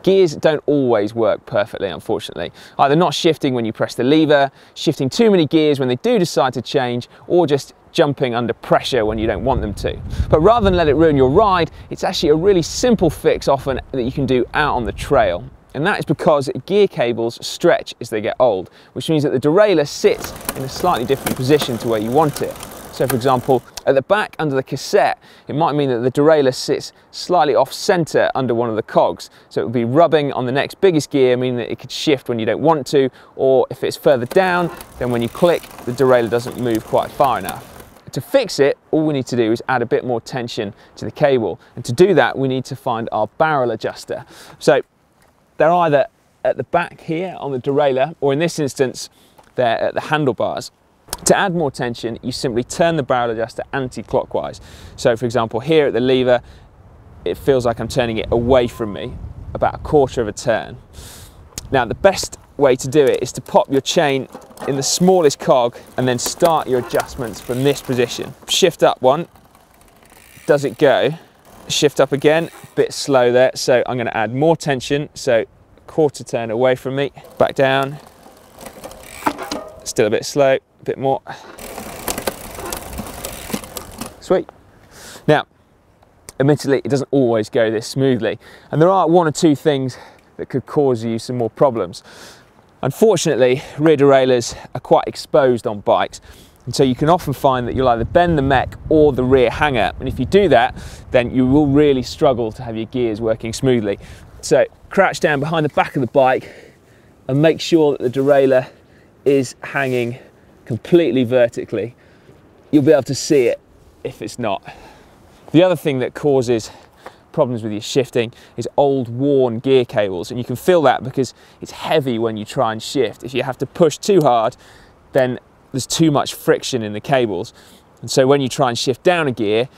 Gears don't always work perfectly, unfortunately. Either not shifting when you press the lever, shifting too many gears when they do decide to change, or just jumping under pressure when you don't want them to. But rather than let it ruin your ride, it's actually a really simple fix often that you can do out on the trail. And that is because gear cables stretch as they get old, which means that the derailleur sits in a slightly different position to where you want it. So for example, at the back under the cassette, it might mean that the derailleur sits slightly off center under one of the cogs. So it would be rubbing on the next biggest gear, meaning that it could shift when you don't want to, or if it's further down, then when you click, the derailleur doesn't move quite far enough. To fix it, all we need to do is add a bit more tension to the cable. And to do that, we need to find our barrel adjuster. So they're either at the back here on the derailleur, or in this instance, they're at the handlebars. To add more tension, you simply turn the barrel adjuster anti-clockwise. So for example, here at the lever, it feels like I'm turning it away from me, about a quarter of a turn. Now, the best way to do it is to pop your chain in the smallest cog and then start your adjustments from this position. Shift up one, does it go? Shift up again, a bit slow there, so I'm going to add more tension, so a quarter turn away from me, back down, still a bit slow, a bit more. Sweet. Now, admittedly, it doesn't always go this smoothly, and there are one or two things that could cause you some more problems. Unfortunately, rear derailleurs are quite exposed on bikes, and so you can often find that you'll either bend the mech or the rear hanger, and if you do that, then you will really struggle to have your gears working smoothly. So crouch down behind the back of the bike and make sure that the derailleur is hanging completely vertically. You'll be able to see it if it's not. The other thing that causes problems with your shifting is old worn gear cables, and you can feel that because it's heavy when you try and shift. If you have to push too hard, then there's too much friction in the cables, and so when you try and shift down a gear,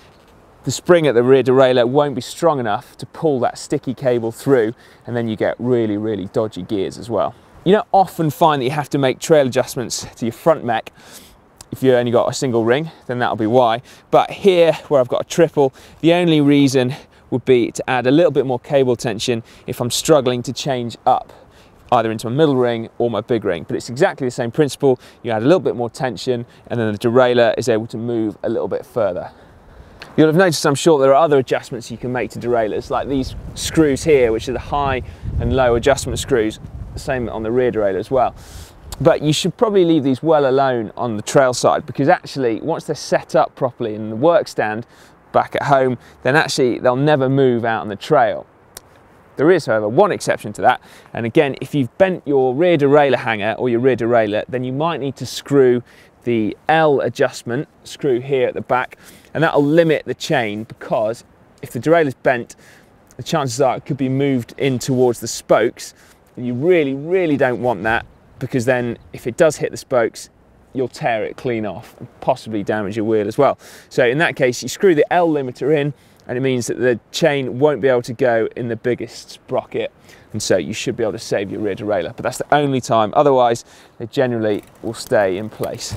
the spring at the rear derailleur won't be strong enough to pull that sticky cable through, and then you get really, really dodgy gears as well. You don't often find that you have to make trail adjustments to your front mech. If you only got a single ring, then that'll be why. But here, where I've got a triple, the only reason would be to add a little bit more cable tension if I'm struggling to change up either into my middle ring or my big ring. But it's exactly the same principle. You add a little bit more tension and then the derailleur is able to move a little bit further. You'll have noticed, I'm sure, there are other adjustments you can make to derailleurs, like these screws here, which are the high and low adjustment screws, the same on the rear derailleur as well. But you should probably leave these well alone on the trail side, because actually once they're set up properly in the work stand back at home, then actually they'll never move out on the trail. There is, however, one exception to that, and again, if you've bent your rear derailleur hanger or your rear derailleur, then you might need to screw the L adjustment screw here at the back, and that'll limit the chain, because if the derailleur's bent, the chances are it could be moved in towards the spokes, and you really, really don't want that, because then if it does hit the spokes, you'll tear it clean off and possibly damage your wheel as well. So in that case, you screw the L limiter in, and it means that the chain won't be able to go in the biggest sprocket, and so you should be able to save your rear derailleur, but that's the only time. Otherwise, they generally will stay in place.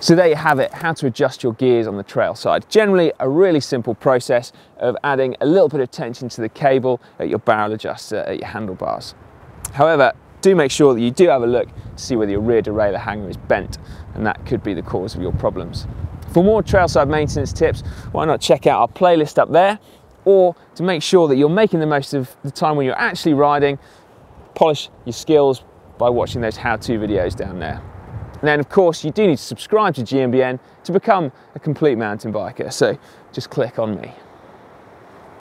So there you have it, how to adjust your gears on the trail side. Generally a really simple process of adding a little bit of tension to the cable at your barrel adjuster at your handlebars. However, do make sure that you do have a look to see whether your rear derailleur hanger is bent, and that could be the cause of your problems. For more trailside maintenance tips, why not check out our playlist up there, or to make sure that you're making the most of the time when you're actually riding, polish your skills by watching those how-to videos down there. And then of course you do need to subscribe to GMBN to become a complete mountain biker, so just click on me.